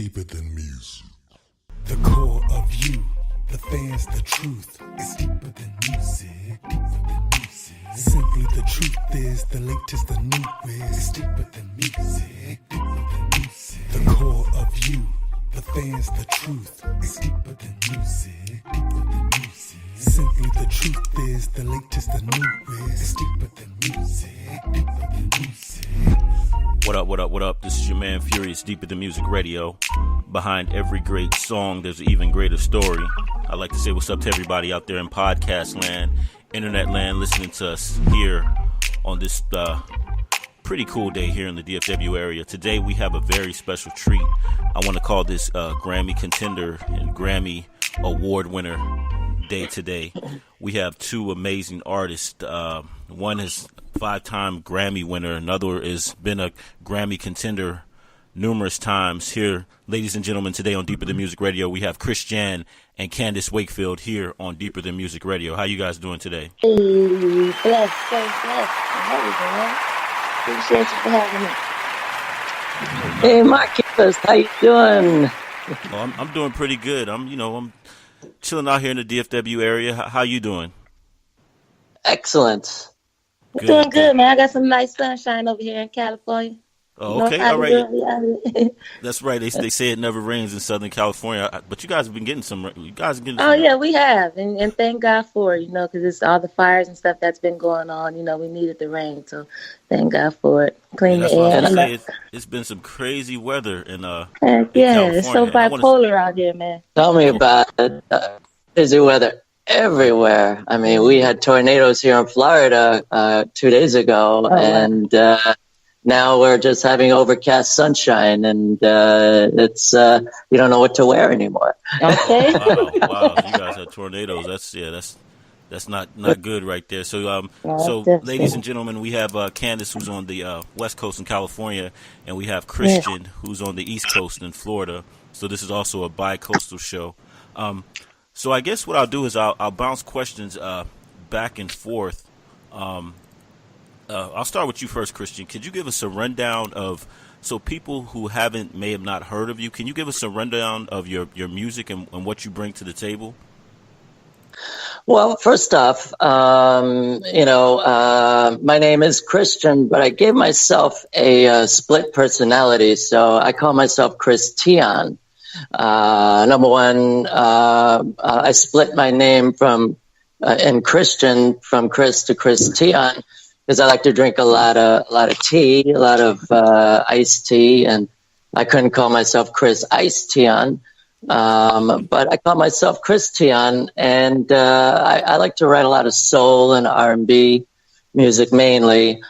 deeper than music. The core of you, the fans, the truth is deeper than music, deeper than music. Simply the truth is the latest, the newest. It's deeper than music, deeper than music. The core of you, the fans, the truth is deeper than music, deeper than music. Simply the truth is the latest, the newest. It's deeper than music, deeper than music. What up, what up, what up? This is your man Furious, Deeper Than Music Radio. Behind every great song, there's an even greater story. I'd like to say what's up to everybody out there in podcast land, internet land, listening to us here on this pretty cool day here in the DFW area. Today we have a very special treat. I want to call this Grammy Contender and Grammy Award winner day today. We have two amazing artists. One is five-time Grammy winner. Another has been a Grammy contender numerous times. Here, ladies and gentlemen, today on Deeper Than Music Radio, we have Tian and Candace Wakefield here on Deeper Than Music Radio. How you guys doing today? Hey, blessed, so blessed. How you doing? Appreciate you for having me. Hey, Marcus, how you doing? Oh, I'm doing pretty good. I'm chilling out here in the DFW area. How you doing? Excellent. I'm doing good, man. I got some nice sunshine over here in California. Oh, okay, all right. That's right. They say it never rains in Southern California, but you guys have been getting some. You guys are getting. Oh yeah, we have, and thank God for it. Because it's all the fires and stuff that's been going on. We needed the rain, so thank God for it. Clean the air. That's why it's been some crazy weather in yeah, California. It's so bipolar out here, man. Tell me about it. Crazy weather everywhere. I mean, we had tornadoes here in Florida 2 days ago, and now we're just having overcast sunshine, and it's you don't know what to wear anymore. Okay. Wow! You guys have tornadoes. That's not good right there. So ladies and gentlemen, we have Candace, who's on the West Coast in California, and we have Tian, who's on the East Coast in Florida. So this is also a bi-coastal show. So I guess what I'll do is I'll bounce questions back and forth. I'll start with you first, Tian. Could you give us a rundown of, so people who may have not heard of you, can you give us a rundown of your music and what you bring to the table? Well, first off, my name is Tian, but I gave myself a split personality, so I call myself Tian. Number one, I split my name in Christian from Kris to Tian, because I like to drink a lot of tea, a lot of iced tea, and I couldn't call myself Kris Iced Tian, but I call myself Tian, and I like to write a lot of soul and R&B music mainly,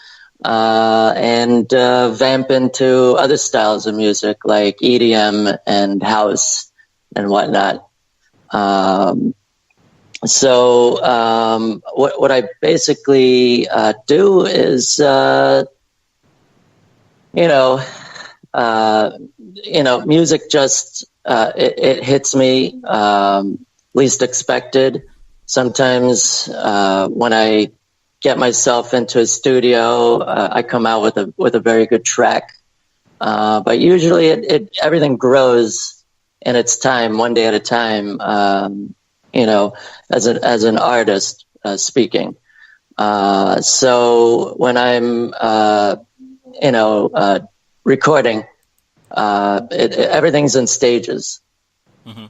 and vamp into other styles of music like EDM and house and whatnot. So what I basically do is, music just it hits me least expected. Sometimes when I get myself into a studio, I come out with a very good track. But usually everything grows in its time, one day at a time. As an artist speaking. So when I'm, recording, everything's in stages. Mm-hmm.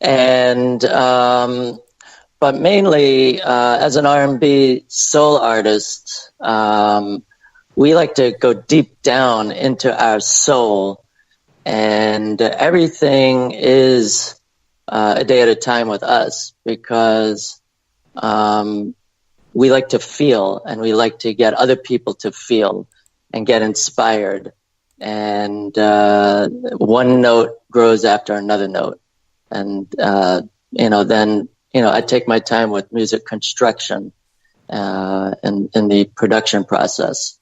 And, but mainly, as an R&B soul artist, we like to go deep down into our soul, and everything is a day at a time with us, because we like to feel, and we like to get other people to feel and get inspired. And one note grows after another note. And, then, I take my time with music construction and in the production process.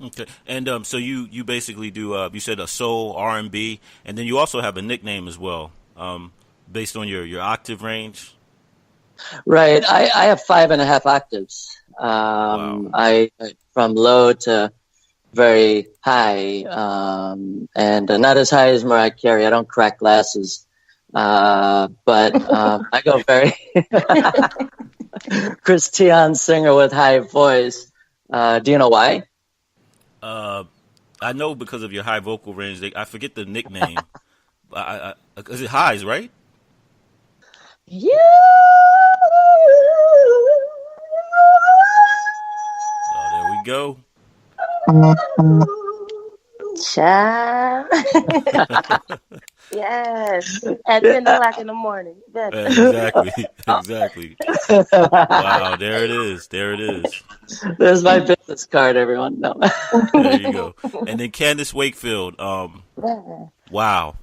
Okay. And so you basically do, you said a soul, R&B, and then you also have a nickname as well, based on your octave range? Right. I have 5.5 octaves. Wow. I from low to very high, and not as high as Mariah Carey. I don't crack glasses, but I go very Chris Tian singer with high voice. Do you know why? I know because of your high vocal range. I forget the nickname. Is it highs, right? You. Oh, there we go. Child. Yes. At 10 o'clock in the morning. Exactly. Wow, there it is. There's my business card, everyone. No. There you go. And then Candace Wakefield. Yeah. Wow.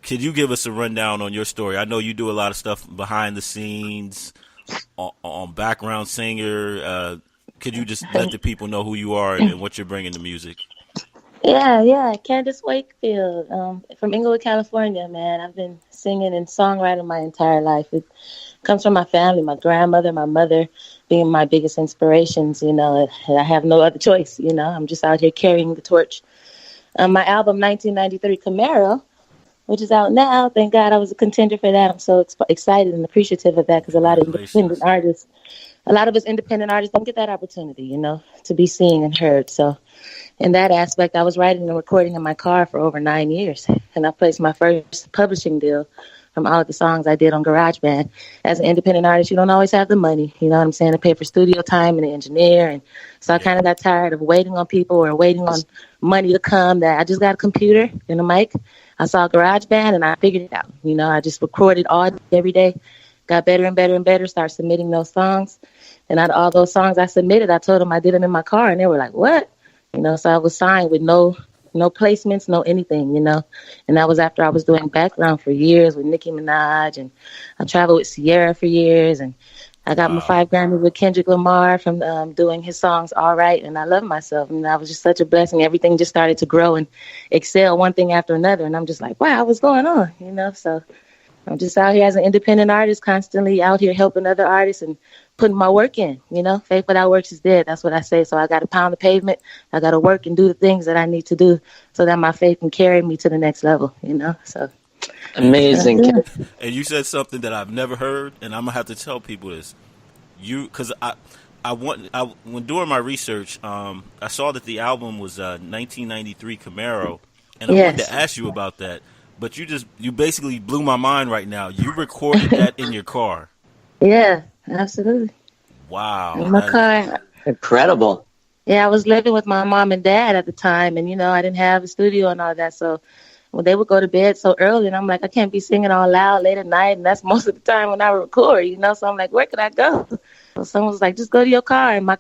Could you give us a rundown on your story? I know you do a lot of stuff behind the scenes, on background singer. Could you just let the people know who you are and what you're bringing to music? Yeah. Candace Wakefield, from Inglewood, California, man. I've been singing and songwriting my entire life. It comes from my family, my grandmother, my mother being my biggest inspirations, and I have no other choice, I'm just out here carrying the torch. My album, 1993 Camaro, which is out now, thank God I was a contender for that. I'm so excited and appreciative of that because a lot of us independent artists don't get that opportunity, to be seen and heard. So in that aspect, I was writing and recording in my car for over 9 years. And I placed my first publishing deal from all of the songs I did on GarageBand. As an independent artist, you don't always have the money, to pay for studio time and the engineer. And so I kind of got tired of waiting on people or waiting on money to come. That I just got a computer and a mic. I saw GarageBand and I figured it out. I just recorded all day, every day. Got better and better and better, started submitting those songs. And out of all those songs I submitted, I told them I did them in my car. And they were like, what? So I was signed with no placements, no anything, And that was after I was doing background for years with Nicki Minaj. And I traveled with Sierra for years. And I got my 5 Grammys with Kendrick Lamar from doing his songs All Right. And I love myself. And that was just such a blessing. Everything just started to grow and excel one thing after another. And I'm just like, wow, what's going on? So I'm just out here as an independent artist, constantly out here helping other artists and putting my work in. Faith without works is dead. That's what I say. So I got to pound the pavement. I got to work and do the things that I need to do so that my faith can carry me to the next level, So amazing. And you said something that I've never heard, and I'm gonna have to tell people this. Because when doing my research, I saw that the album was 1993 Camaro, and I wanted to ask you about that. But you basically blew my mind right now. You recorded that in your car. Yeah, absolutely. Wow. In my car. Incredible. Yeah, I was living with my mom and dad at the time, and, I didn't have a studio and all that. So when they would go to bed so early, and I'm like, I can't be singing all loud late at night, and that's most of the time when I record, So I'm like, where could I go? So someone was like, just go to your car, and I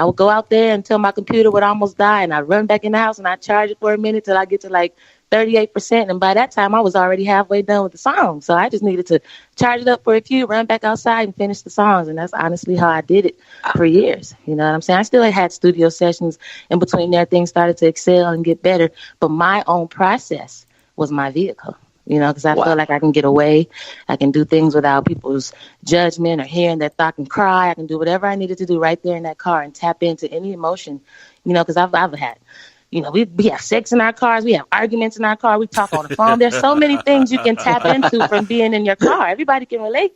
would go out there until my computer would almost die, and I'd run back in the house, and I'd charge it for a minute till I get to like 38%. And by that time, I was already halfway done with the song. So I just needed to charge it up for a few, run back outside and finish the songs. And that's honestly how I did it for years. You know what I'm saying? I still had studio sessions in between there. Things started to excel and get better. But my own process was my vehicle, because I feel like I can get away. I can do things without people's judgment or hearing their thought and cry. I can do whatever I needed to do right there in that car and tap into any emotion, because I've had... we have sex in our cars. We have arguments in our car. We talk on the phone. There's so many things you can tap into from being in your car. Everybody can relate.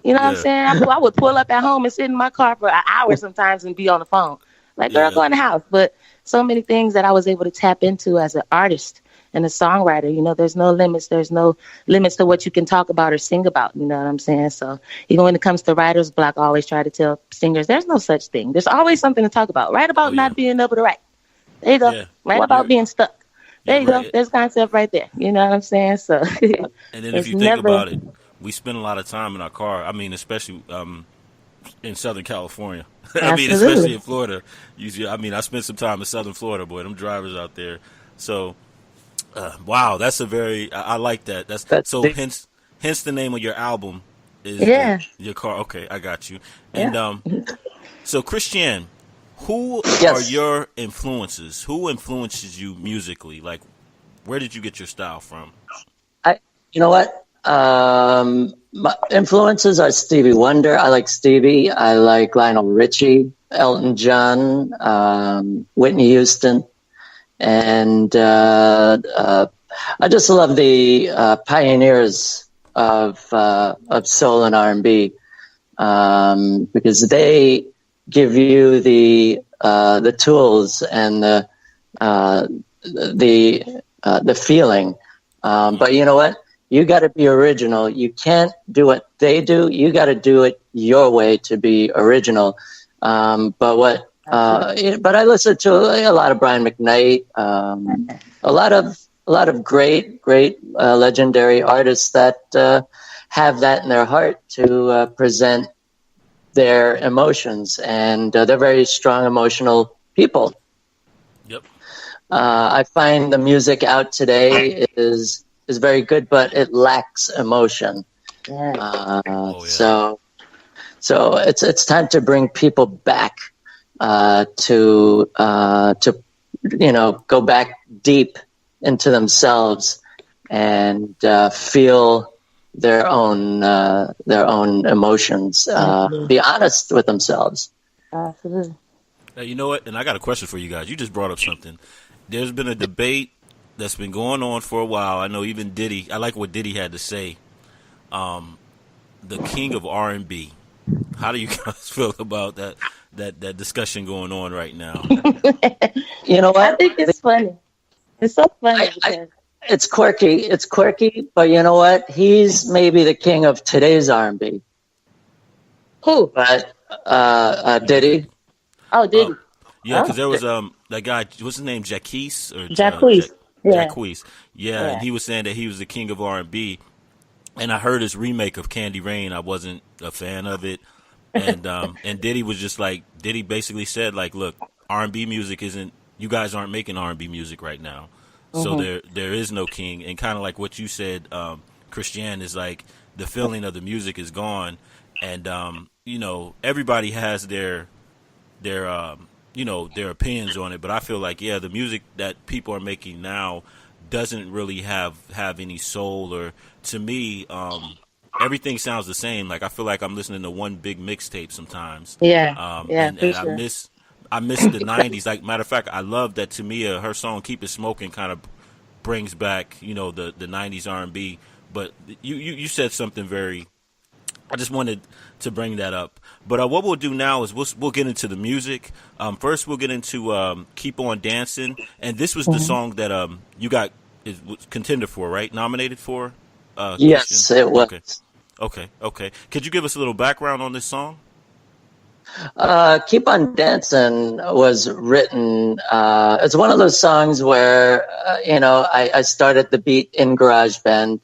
What I'm saying? I would pull up at home and sit in my car for an hour sometimes and be on the phone. Like, girl, go in the house. But so many things that I was able to tap into as an artist and a songwriter. There's no limits. There's no limits to what you can talk about or sing about. You know what I'm saying? So even when it comes to writer's block, I always try to tell singers there's no such thing. There's always something to talk about. Write about not being able to write. There you go. Yeah. Right about being stuck. There you go. There's concept right there. You know what I'm saying? So, and then if you think about it, we spend a lot of time in our car. I mean, especially in Southern California. I mean, especially in Florida. Usually, I spent some time in Southern Florida, boy. Them drivers out there. So, wow, that's a very. I like that. That's so. Hence the name of your album is your car. Okay, I got you. And so, Christian. Who are your influences? Who influences you musically? Like, where did you get your style from? You know what? My influences are Stevie Wonder. I like Stevie. I like Lionel Richie. Elton John, Whitney Houston, and I just love the pioneers of soul and R&B, because they give you the tools and the feeling. But you know what? You got to be original. You can't do what they do. You got to do it your way to be original. But I listen to a lot of Brian McKnight, a lot of great legendary artists that have that in their heart to present their emotions, and they're very strong emotional people. Yep. I find the music out today is very good, but it lacks emotion. Yeah. So it's time to bring people back to go back deep into themselves and feel their own emotions. Be honest with themselves. Absolutely. Hey, you know what? And I got a question for you guys. You just brought up something. There's been a debate that's been going on for a while. I know even Diddy. I like what Diddy had to say. The king of R&B. How do you guys feel about that discussion going on right now? You know what? I think it's funny. It's so funny. It's quirky, but you know what? He's maybe the king of today's R&B. Who? But Diddy. Oh, Diddy. Yeah, because there was that guy. What's his name? Jacquees or Jacquees. Yeah. Jacquees. Yeah, and he was saying that he was the king of R&B. And I heard his remake of Candy Rain. I wasn't a fan of it. And and Diddy was just like, Diddy basically said, like, look, R&B music isn't, you guys aren't making R&B music right now. So there is no king. And kind of like what you said, Christian, is like the feeling of the music is gone. And, everybody has their opinions on it. But I feel like, yeah, the music that people are making now doesn't really have any soul, or to me, everything sounds the same. Like I feel like I'm listening to one big mixtape sometimes. Yeah. And sure. I miss the '90s. Like matter of fact, I love that Tamia, her song "Keep It Smoking" kind of brings back the '90s R&B. But you said something very. I just wanted to bring that up. But what we'll do now is we'll get into the music. First, we'll get into "Keep On Dancing," and this was the song that you got was Contender for, right? Nominated for. Yes, Christian? it was. Okay. Could you give us a little background on this song? Keep On Dancing was written, it's one of those songs where, I started the beat in GarageBand,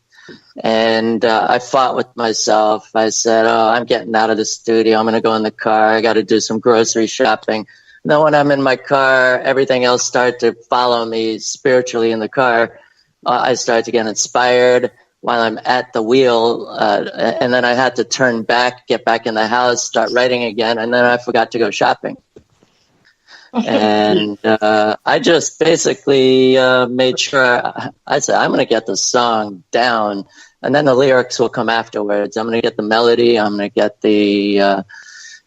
and I fought with myself. I said, I'm getting out of the studio. I'm going to go in the car. I got to do some grocery shopping. And then when I'm in my car, everything else started to follow me spiritually in the car. I started to get inspired while I'm at the wheel, and then I had to turn back, get back in the house, start writing again, and then I forgot to go shopping. And I just basically made sure, I said, I'm going to get the song down, and then the lyrics will come afterwards. I'm going to get the melody, I'm going to get the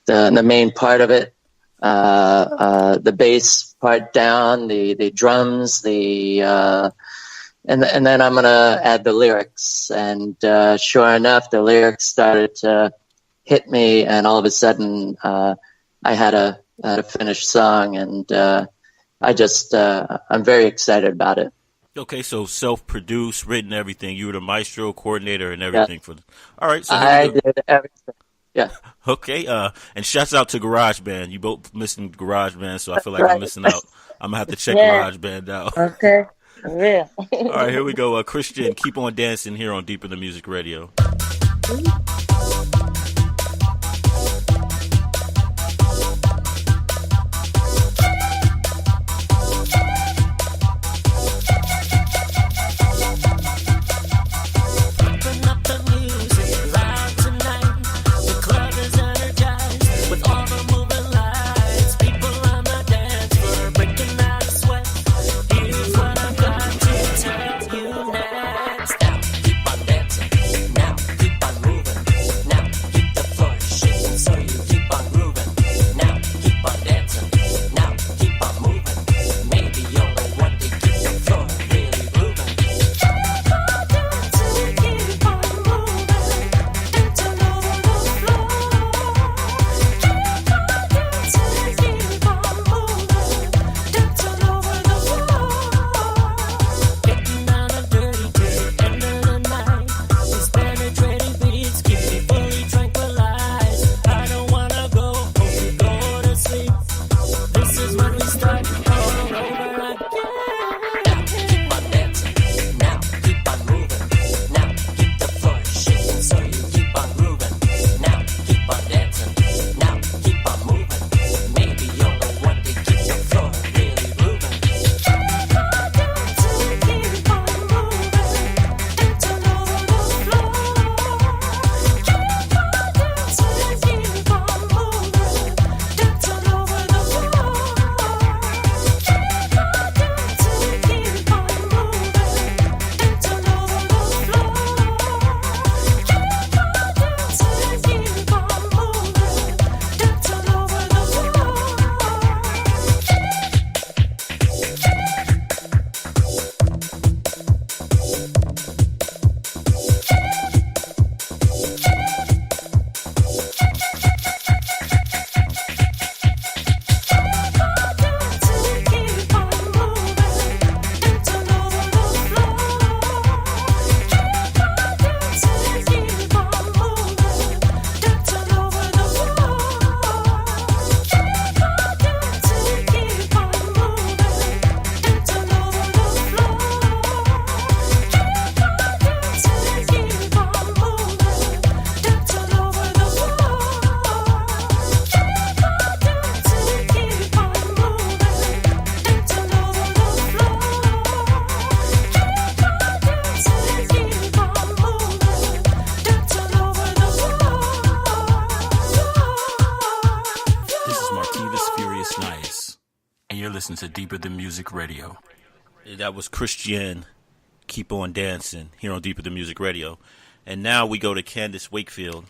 main part of it, the bass part down, the drums, and then I'm going to add the lyrics. And sure enough, the lyrics started to hit me, and all of a sudden I had a finished song, and I'm very excited about it. Okay, so self-produced, written, everything. You were the maestro, coordinator, and everything. Yeah. All right. So I did everything. Yeah. Okay. And shouts out to GarageBand. You both missing GarageBand, so I feel like I'm missing out. I'm going to have to check GarageBand out. Okay. Yeah. All right, here we go. Christian, Keep On Dancing here on Deep in the Music Radio. Now keep on dancing. Now keep on moving. Now keep listen to Deeper Than Music Radio. That was Tian, Keep On Dancing, here on Deeper Than Music Radio. And now we go to Candace Wakefield.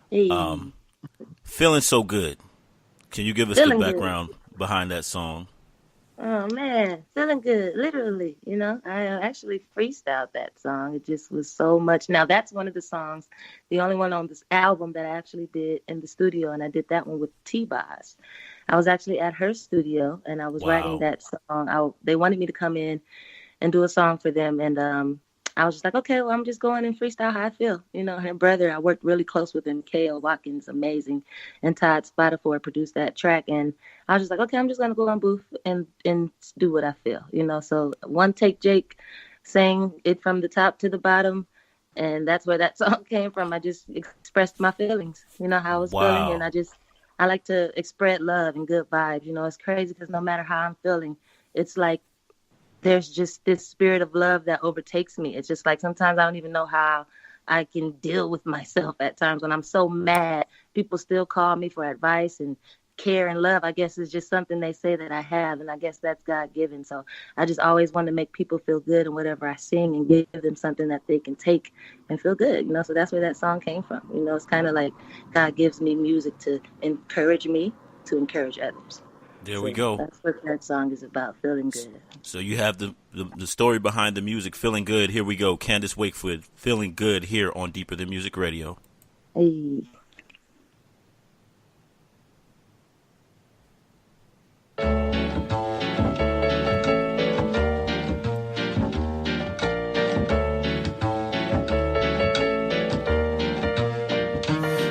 Hey. Feeling So Good. Can you give us the background behind that song? Oh, man. Feeling good. Literally. You know, I actually freestyled that song. It just was so much. Now, that's one of the songs, the only one on this album that I actually did in the studio. And I did that one with T-Boz. I was actually at her studio and I was writing that song. They wanted me to come in and do a song for them. And I was just like, okay, well, I'm just going and freestyle how I feel. You know, her brother, I worked really close with him, K.O. Watkins, amazing. And Todd Spotterford produced that track. And I was just like, okay, I'm just going to go on booth and do what I feel, you know. So One Take Jake sang it from the top to the bottom. And that's where that song came from. I just expressed my feelings, you know, how I was feeling. And I like to spread love and good vibes. You know, it's crazy because no matter how I'm feeling, it's like, there's just this spirit of love that overtakes me. It's just like sometimes I don't even know how I can deal with myself at times when I'm so mad. People still call me for advice and care and love. I guess it's just something they say that I have, and I guess that's God-given. So I just always want to make people feel good in whatever I sing and give them something that they can take and feel good, you know. So that's where that song came from. You know, it's kind of like God gives me music to encourage me to encourage others. There we go. That's what that song is about, feeling good. So you have the story behind the music, Feeling Good. Here we go. Candace Wakefield, Feeling Good here on Deeper Than Music Radio. Hey.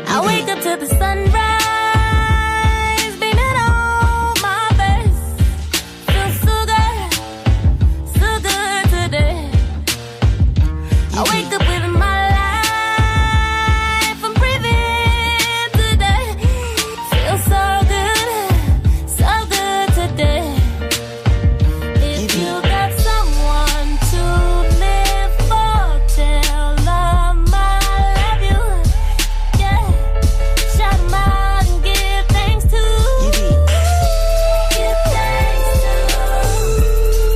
I wake up to the sunrise. I wake up with my life, I'm breathing today. Feel so good today. If you got someone to live for, tell them I love you. Yeah, shout them out and give thanks to. Give thanks to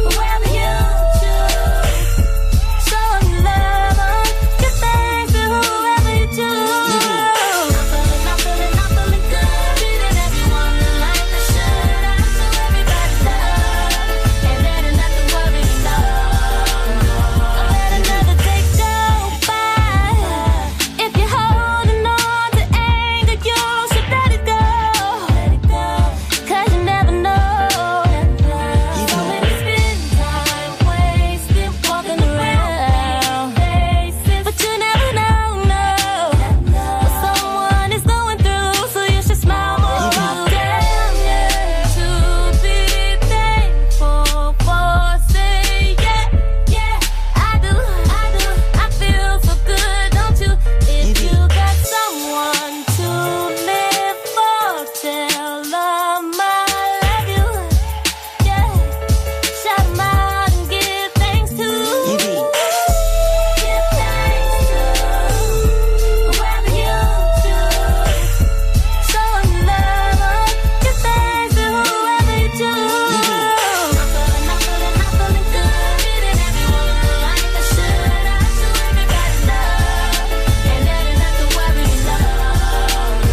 whoever you choose. Show them love. Give thanks to whoever you choose. I'm feeling good. Treating everyone like I should. I show everybody love. Ain't letting nothing worry me, no. Don't let another take your by. If you're holding on to anger, you should let it go. Cause you never know. So many spend time wasted walking around. But you never know, no. What someone is going through, so you should smile more. Damn, yeah. To be thankful for, say, yeah, I do. I feel so good, don't you? If you got someone to live for, tell them I love you. Yeah, shout them out and give thanks to. Give thanks to whoever you choose. Show them love. Give thanks to whoever you choose. I'm feeling good. Treating everyone like I should. I show everybody love. Ain't letting nothing worry me, no. I'm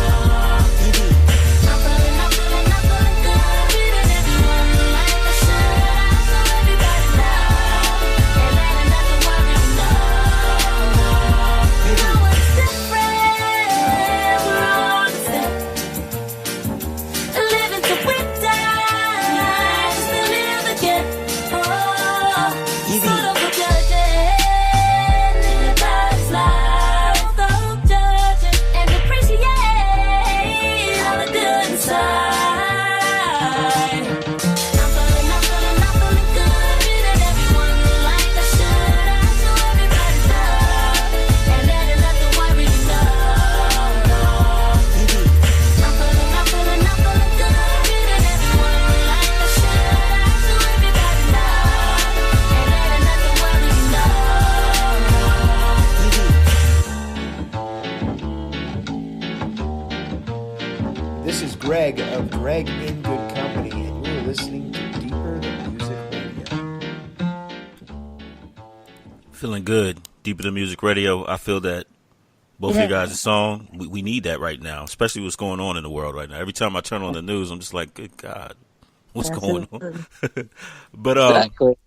feeling good. Treating everyone like I should. I show everybody love. Ain't letting nothing worry me, no. You know what's different? We're all the same. Living till we die, still live again. So don't go judging anybody's life. Don't judge it and appreciate all the good inside. I'm feeling good. Treating everyone like I should. I show everybody love. Ain't letting nothing worry me, no. I'm feeling good. Treating everyone like I should. I show everybody love. Ain't letting nothing worry me, no. This is Greg of Greg in Good Company, and you're listening to Feeling good. Deeper Than Music Radio. I feel that both of you guys' song, we need that right now, especially what's going on in the world right now. Every time I turn on the news, I'm just like, good God, what's going on? But Exactly.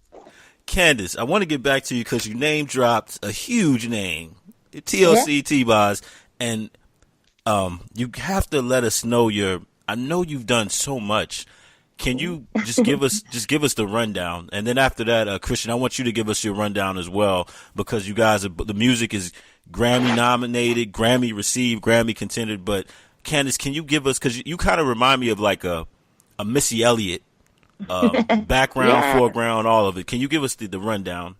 Candace, I want to get back to you because you name dropped a huge name, TLC T-Boz, and you have to let us know I know you've done so much. Can you just give us the rundown, and then after that, Christian, I want you to give us your rundown as well, because you guys the music is Grammy nominated, Grammy received, Grammy contender. But Candace, can you give us, because you kind of remind me of like a Missy Elliott, background, foreground, all of it. Can you give us the rundown?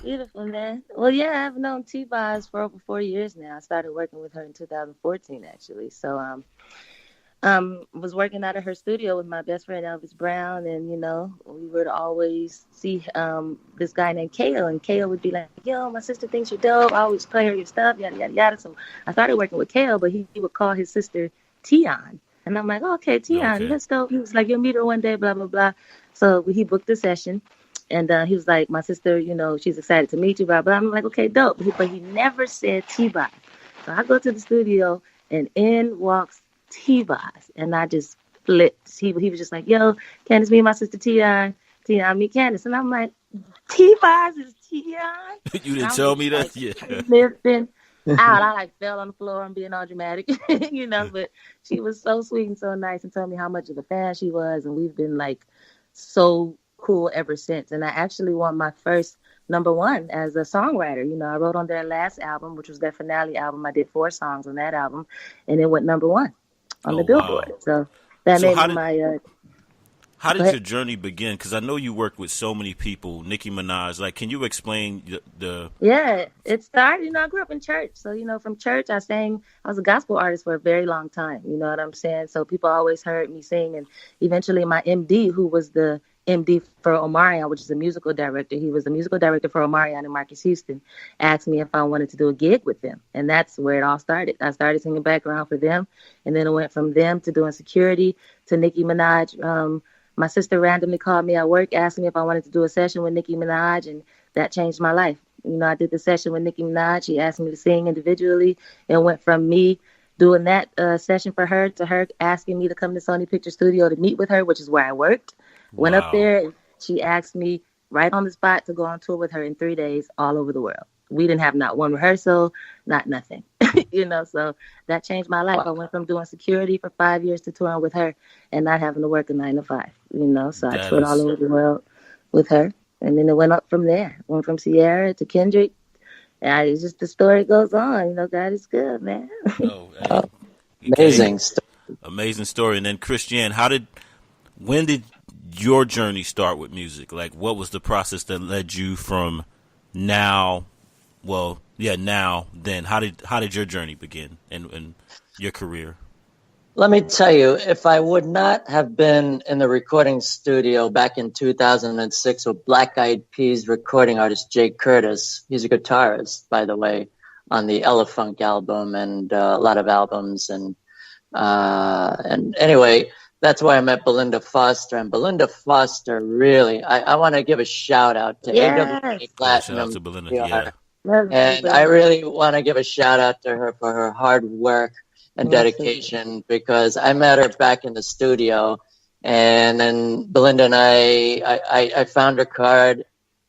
Beautiful, man. Well, yeah, I've known T-Boz for over 4 years now. I started working with her in 2014, actually. So, was working out of her studio with my best friend Elvis Brown, and we would always see this guy named Kale, and Kale would be like, "Yo, my sister thinks you're dope. I always play her your stuff, yada yada yada." So I started working with Kale, but he would call his sister Tian, and I'm like, "Okay, Tian, that's dope." He was like, "You'll meet her one day, blah blah blah." So he booked the session, and he was like, "My sister, she's excited to meet you, blah blah." I'm like, "Okay, dope," but he never said T-Boz. So I go to the studio, and in walks T-Boz, and I just flipped. He was just like, "Yo, Candace, meet my sister Tian. Tian, meet Candace." And I'm like, "T-Boz is Tian?" You didn't tell me that? Yeah. Lifting out. I like fell on the floor and being all dramatic, but she was so sweet and so nice and told me how much of a fan she was, and we've been like so cool ever since. And I actually won my first #1 as a songwriter. I wrote on their last album, which was their finale album. I did 4 songs on that album, and it went #1 on the Billboard. Wow. So that made me my... How did your journey begin? Because I know you worked with so many people, Nicki Minaj. Like, can you explain the... Yeah, it started, I grew up in church. So, from church, I was a gospel artist for a very long time. You know what I'm saying? So people always heard me sing. And eventually my MD, who was the MD for Omarion, which is a musical director. He was the musical director for Omarion and Marcus Houston, asked me if I wanted to do a gig with them. And that's where it all started. I started singing background for them. And then it went from them to doing security to Nicki Minaj. My sister randomly called me at work, asked me if I wanted to do a session with Nicki Minaj, and that changed my life. I did the session with Nicki Minaj. She asked me to sing individually, and went from me doing that session for her to her asking me to come to Sony Picture Studio to meet with her, which is where I worked. Went up there, and she asked me right on the spot to go on tour with her in 3 days all over the world. We didn't have not one rehearsal, not nothing, so that changed my life. I went from doing security for 5 years to touring with her and not having to work a 9 to 5, so I toured all over the world with her. And then it went up from there. Went from Sierra to Kendricks. And it's just the story goes on. God is good, man. Amazing story. Amazing story. And then Christian, when did your journey start with music? Like, what was the process that led you from now? Well, yeah, now, then how did your journey begin and your career? Let me tell you, if I would not have been in the recording studio back in 2006 with Black Eyed Peas recording artist Jay Curtis, he's a guitarist, by the way, on the Elefunk album and a lot of albums. And anyway, that's why I met Belinda Foster. And Belinda Foster, really, I want to give a shout out to AWA Platinum. Shout out to Belinda, yeah. And I really want to give a shout out to her for her hard work and dedication, because I met her back in the studio, and then Belinda and I found her card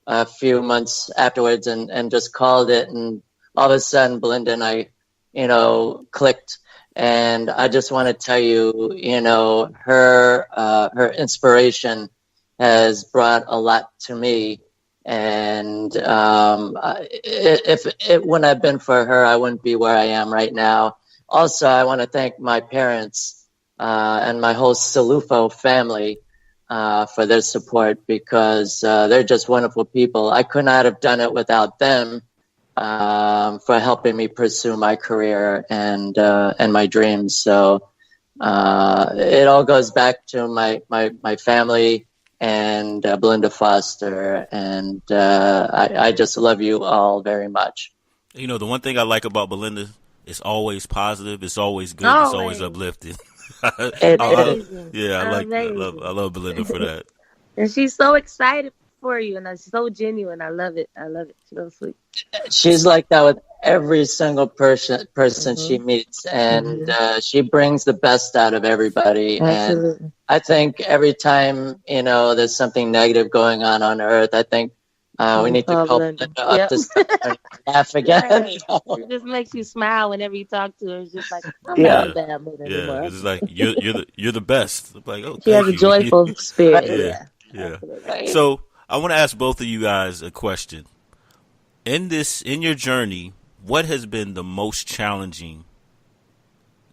a few months afterwards and just called it, and all of a sudden Belinda and I, clicked. And I just want to tell you, her inspiration has brought a lot to me. And if it wouldn't have been for her, I wouldn't be where I am right now. Also, I want to thank my parents and my whole Salufo family for their support, because they're just wonderful people. I could not have done it without them for helping me pursue my career and my dreams. So it all goes back to my family and Belinda Foster, and I just love you all very much. The one thing I like about Belinda, it's always positive, it's always good, It's always uplifting. I love Belinda for that. And she's so excited for you, and that's so genuine. I love it. She's so sweet. She's like that with every single person she meets, and she brings the best out of everybody. Absolutely. And I think every time there's something negative going on Earth, I think we need to call Linda up to start and laugh again. It just makes you smile whenever you talk to her. It's just like, I'm not in a bad mood anymore. It's like you're the best. I'm like, oh, she has a joyful spirit. Yeah. So I want to ask both of you guys a question. In your journey, what has been the most challenging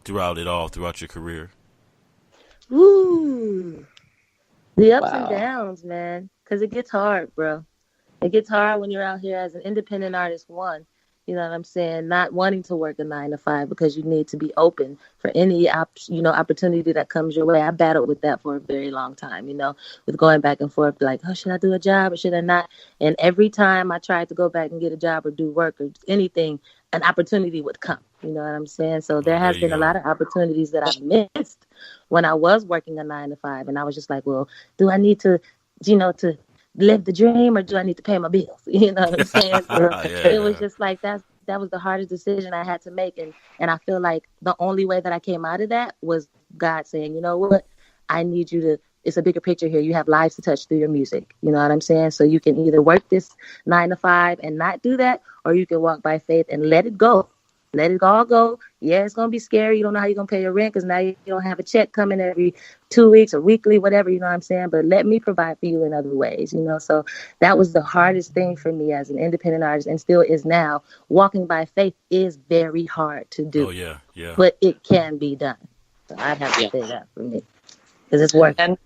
throughout your career? Ooh, the ups and downs, man. Because it gets hard, bro. It gets hard when you're out here as an independent artist, one. You know what I'm saying? Not wanting to work a 9 to 5 because you need to be open for any opportunity that comes your way. I battled with that for a very long time, with going back and forth, like, oh, should I do a job or should I not? And every time I tried to go back and get a job or do work or anything, an opportunity would come. You know what I'm saying? So there has been a lot of opportunities that I missed when I was working a 9 to 5. And I was just like, well, do I need to, to live the dream or do I need to pay my bills? You know what I'm saying? So it was just like that was the hardest decision I had to make. And I feel like the only way that I came out of that was God saying, you know what? I need you to, it's a bigger picture here. You have lives to touch through your music. You know what I'm saying? So you can either work this 9 to 5 and not do that, or you can walk by faith and let it go. Let it all go. Yeah, it's going to be scary. You don't know how you're going to pay your rent because now you don't have a check coming every 2 weeks or weekly, whatever, you know what I'm saying? But let me provide for you in other ways, So that was the hardest thing for me as an independent artist and still is now. Walking by faith is very hard to do. Oh, yeah. But it can be done. So I'd have to say that for me because it's working.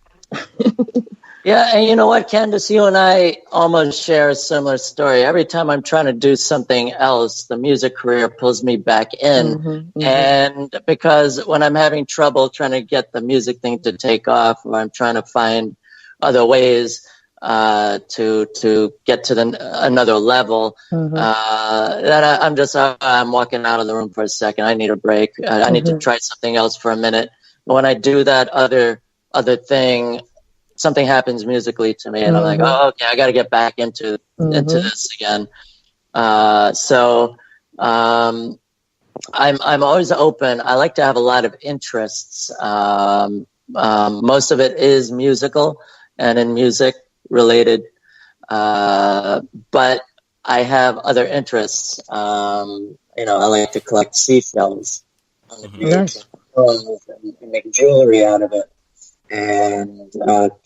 Yeah, and you know what, Candace, you and I almost share a similar story. Every time I'm trying to do something else, the music career pulls me back in. And because when I'm having trouble trying to get the music thing to take off, or I'm trying to find other ways to get to another level, then I'm walking out of the room for a second. I need a break. I need to try something else for a minute. When I do that other thing, something happens musically to me, and I'm like, oh, okay, I got to get back into this again. So I'm always open. I like to have a lot of interests. Most of it is musical and in music related, but I have other interests. I like to collect seashells on the beach and make jewelry out of it. And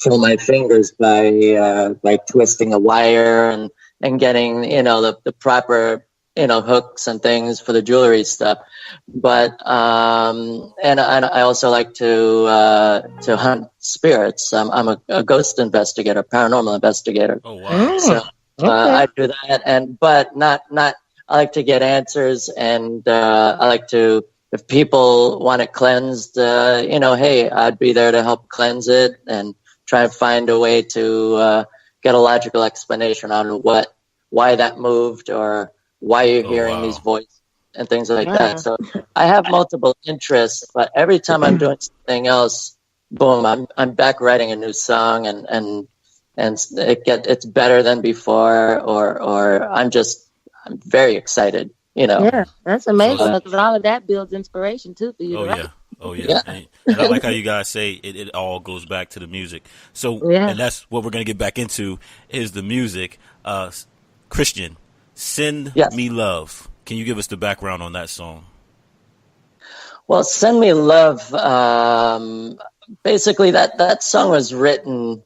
kill my fingers by twisting a wire and getting the proper hooks and things for the jewelry stuff. But and I also like to hunt spirits. I'm a ghost investigator, paranormal investigator. Oh wow! So I do that, but not. I like to get answers, and I like to. If people want it cleansed, hey, I'd be there to help cleanse it and try and find a way to get a logical explanation on why that moved or why you're hearing these voices and things like that. So I have multiple interests, but every time I'm doing something else, boom, I'm back writing a new song and it's better than before, or I'm very excited. Yeah, that's amazing because all of that builds inspiration too for you. Oh yeah. And I like how you guys say it all goes back to the music. So and that's what we're gonna get back into is the music. Christian, Send Me Love. Can you give us the background on that song? Well, Send Me Love. Basically, that song was written.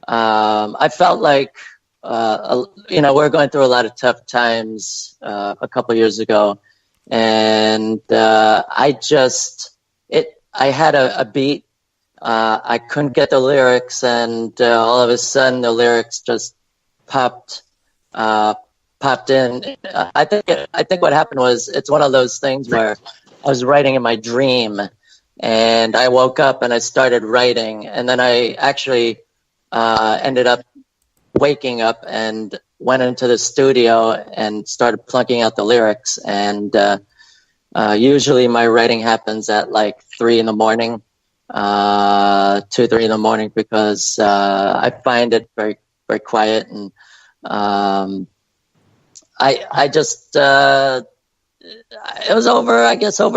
I felt like. We're going through a lot of tough times a couple years ago, and I had a beat. I couldn't get the lyrics, and all of a sudden the lyrics just popped in. I think what happened was it's one of those things where I was writing in my dream, and I woke up and I started writing, and then I actually ended up waking up and went into the studio and started plunking out the lyrics. And usually my writing happens at like 3 in the morning, 2, 3 in the morning, because I find it very very quiet, and I just it was over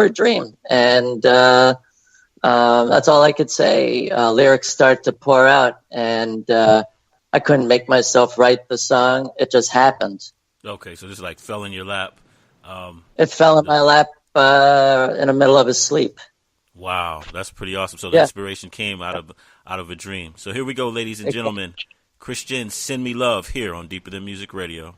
a dream, and that's all I could say. Lyrics start to pour out, and I couldn't make myself write the song. It just happened. Okay, so this like fell in your lap. It fell in my lap in the middle of his sleep. Wow, that's pretty awesome. So the inspiration came out of a dream. So here we go, ladies and gentlemen. Christian, Send Me Love here on Deeper Than Music Radio.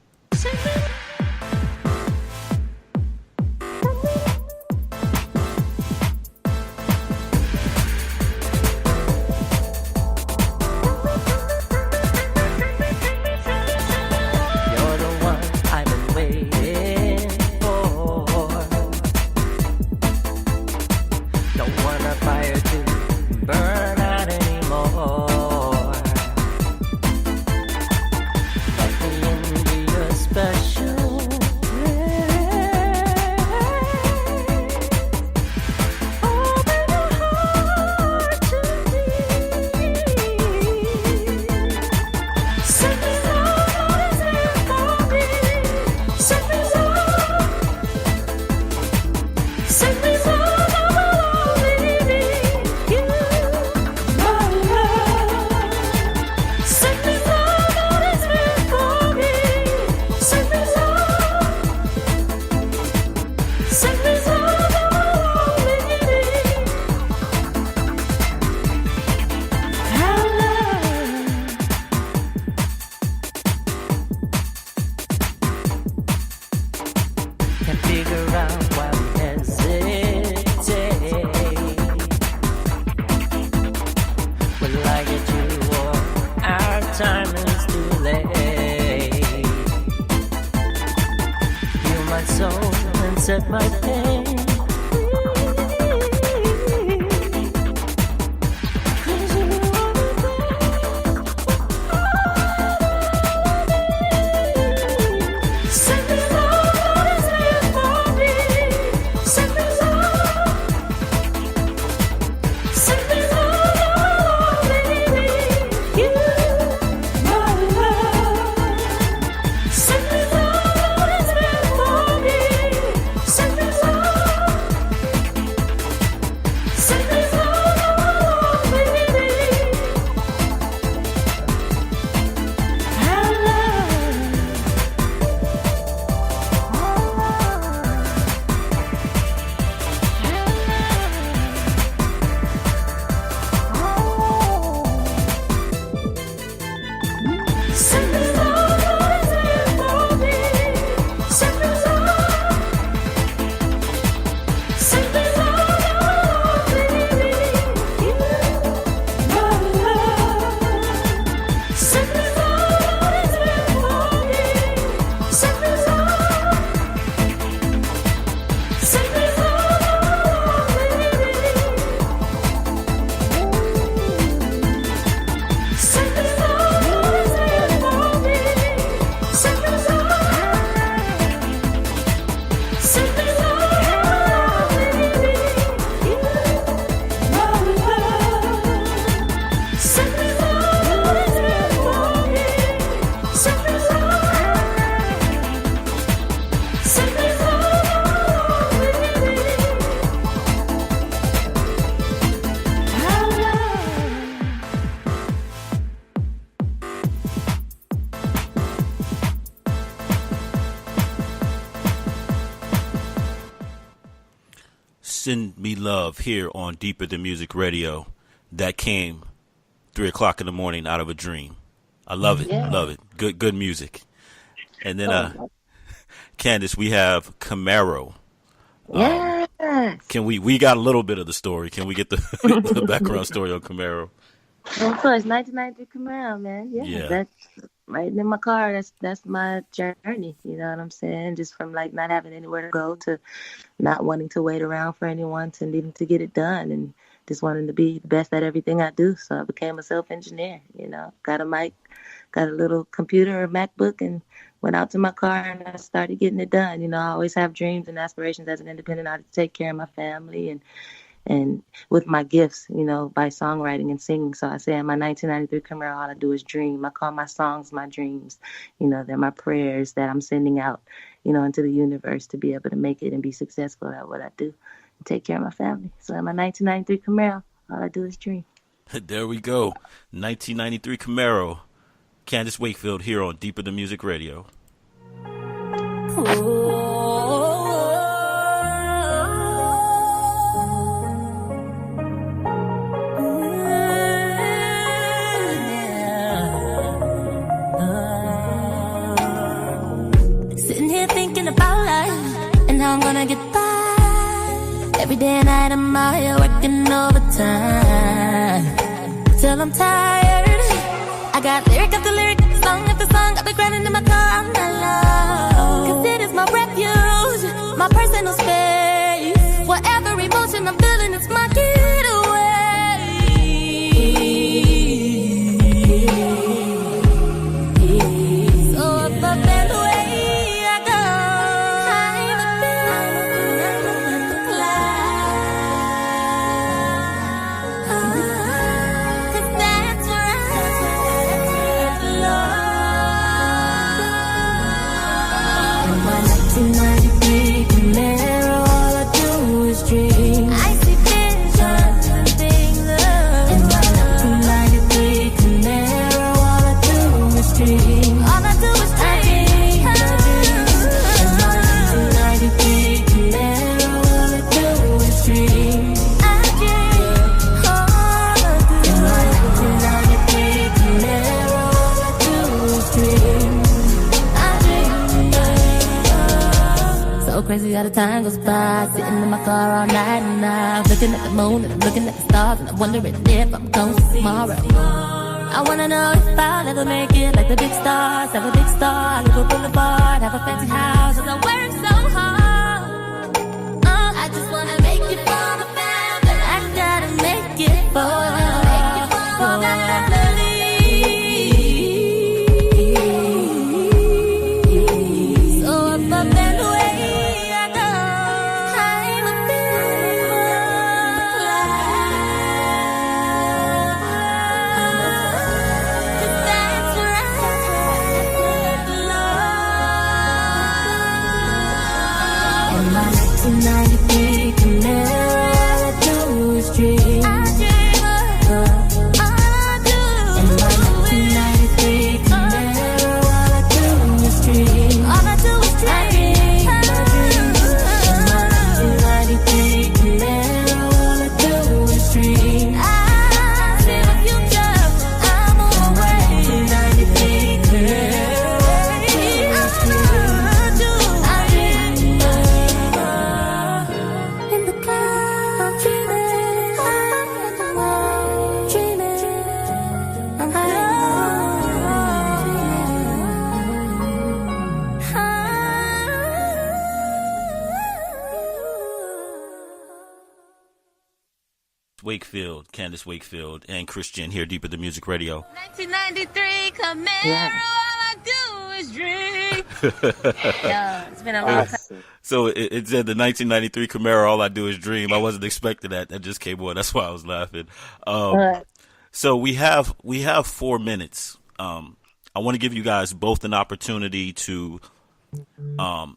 Send Me Love here on Deeper Than Music Radio. That came 3 o'clock in the morning out of a dream. I love it. Yeah. Love it. Good music. And then Candace, we have Camaro. Yes. Can we got a little bit of the story. Can we get the the background story on Camaro? Well, of course, 1993 Camaro, man. Yeah. That's right in my car. That's my journey. You know what I'm saying? Just from like not having anywhere to go to not wanting to wait around for anyone to needing to get it done and just wanting to be the best at everything I do. So I became a self-engineer. You know, got a mic, got a little computer or MacBook, and went out to my car and I started getting it done. You know, I always have dreams and aspirations as an independent artist to take care of my family and and with my gifts, by songwriting and singing. So I say in my 1993 Camaro, all I do is dream. I call my songs my dreams. They're my prayers that I'm sending out, into the universe to be able to make it and be successful at what I do and take care of my family. So in my 1993 Camaro, all I do is dream. There we go. 1993 Camaro. Candace Wakefield here on Deeper Than Music Radio. Sitting here thinking about life and how I'm gonna get by. Every day and night I'm out here working overtime till I'm tired. I got lyric after lyric, song after song. I've been grinding in my car all night long. 'Cause it is my refuge, my personal space. Whatever emotion I'm feeling, it's my getaway. So up and away I go. I'm up and climb. 'Cause that's where I belong. In my 1993 Camaro, all I do is dream. I see visions and things of. In my 1993 Camaro, all I do is dream. All I do is dream. In my 1993 Camaro, all I do is dream. I dream. All I do. In my 1993 Camaro, all I do is dream. I dream. So crazy how the time goes by. Sitting in my car all night and I'm looking at the moon and I'm looking at the stars and I'm wondering if I'm gonna see tomorrow. I wanna know if I'll ever make it like the big stars. Have a big star, live a boulevard, have a fancy house, and I work so hard. I just wanna make it for the family. I gotta make it for that family. So up and away I go. I'm a cause that's where I belong. In my 1993 Camaro, all I do is dream. I dream all I do. In my 1993 Camaro, all I do is dream. All I do is dream. In my 1993 Camaro, all I do is dream. I see the future. I'm on my way. 1993 Camaro, all I do is dream. I dream. In the cloud, I'm dreaming. I'm Wakefield, Candace Wakefield, and Christian here, Deeper Than Music Radio. 1993 Camaro, Yeah. all I do is dream. Yeah, it's been a long time. So it said the 1993 Camaro, all I do is dream. I wasn't expecting that. That just came on. That's why I was laughing. So we have 4 minutes. I want to give you guys both an opportunity to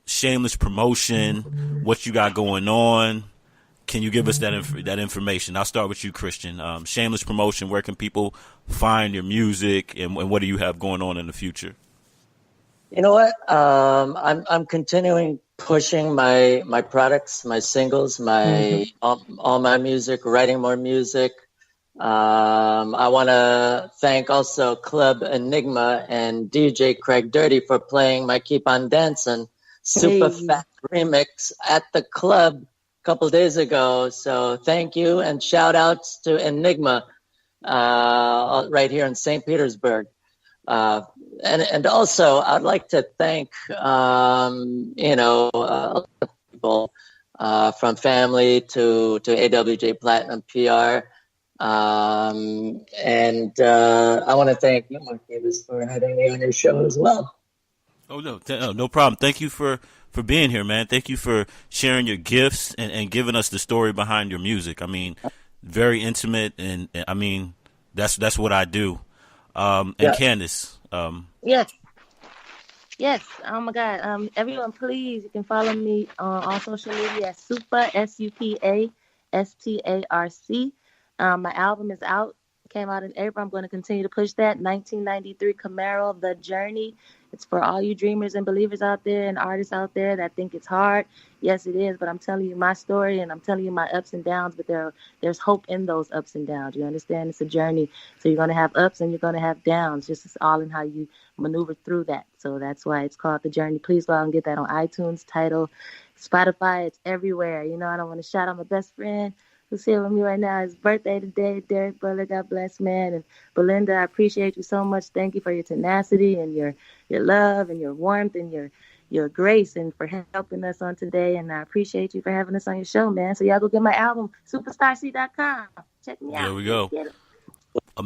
shameless promotion, what you got going on. Can you give us that information? I'll start with you, Christian. Shameless promotion. Where can people find your music, and what do you have going on in the future? You know what? I'm continuing pushing my products, my singles, all my music, writing more music. I want to thank also Club Enigma and DJ Craig Dirty for playing my Keep On Dancin Supa Phat remix at the club a couple days ago. So thank you, and shout outs to Enigma right here in St. Petersburg. And also, I'd like to thank, people from family to AWJ Platinum PR. And I want to thank you, Marquez, for having me on your show as well. Oh, no problem. Thank you for for being here, man. Thank you for sharing your gifts and giving us the story behind your music. I mean, very intimate, and I mean, that's what I do. And Candace. Yes. Yes. Oh my God. Everyone, please, you can follow me on social media at Supa, SUPA, STARC. My album is out. Came out in April. I'm going to continue to push that. 1993 Camaro, The Journey. It's for all you dreamers and believers out there and artists out there that think it's hard. Yes, it is, but I'm telling you my story and I'm telling you my ups and downs, but there's hope in those ups and downs. You understand? It's a journey. So you're going to have ups and you're going to have downs. Just it's all in how you maneuver through that. So that's why it's called The Journey. Please go out and get that on iTunes, Tidal, Spotify. It's everywhere. You know, I don't want to shout out my best friend who's here with me right now. His birthday today, Derek Butler. God bless, man. And Belinda, I appreciate you so much. Thank you for your tenacity and your love and your warmth and your grace and for helping us on today. And I appreciate you for having us on your show, man. So y'all go get my album, superstarc.com. Check me out. There we go. A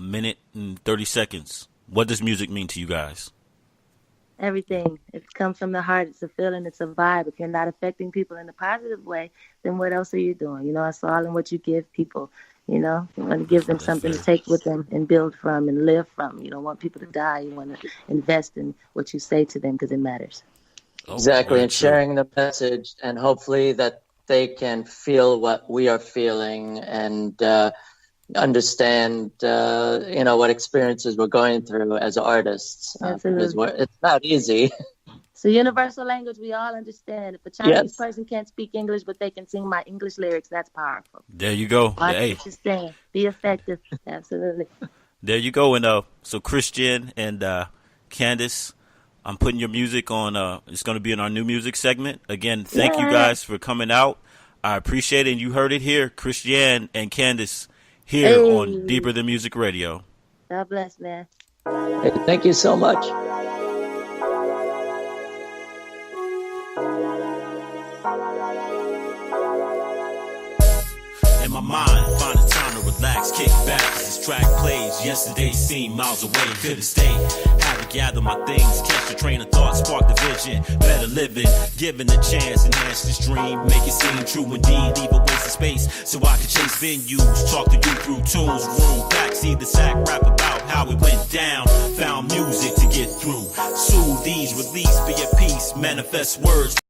minute and 30 seconds. What does music mean to you guys? Everything. It comes from the heart. It's a feeling. It's a vibe. If you're not affecting people in a positive way, then what else are you doing? You know, it's all in what you give people. You know, you want to give them something to take with them and build from and live from. You don't want people to die. You want to invest in what you say to them because it matters. Exactly, and sharing the message, and hopefully that they can feel what we are feeling and understand, what experiences we're going through as artists. Because it's not easy. It's a universal language we all understand. If a Chinese person can't speak English, but they can sing my English lyrics, that's powerful. There you go. Hey. Just saying, be effective. Absolutely. There you go. And so Christian and Candace, I'm putting your music on. It's going to be in our new music segment. Again, thank you guys for coming out. I appreciate it. And you heard it here. Christian and Candace here on Deeper Than Music Radio. God bless, man. Hey, thank you so much. In my mind, find a time to relax, kick back. This track plays, yesterday seemed miles away, couldn't stay. Had to gather my things, catch the train of thought, spark the vision. Better living, given the chance, enhance this dream, make it seem true indeed. Leave a waste of space so I can chase venues, talk to you through tunes, room back, see the sack, rap about how it went down. Found music to get through, soothe these, release, be at peace, manifest words.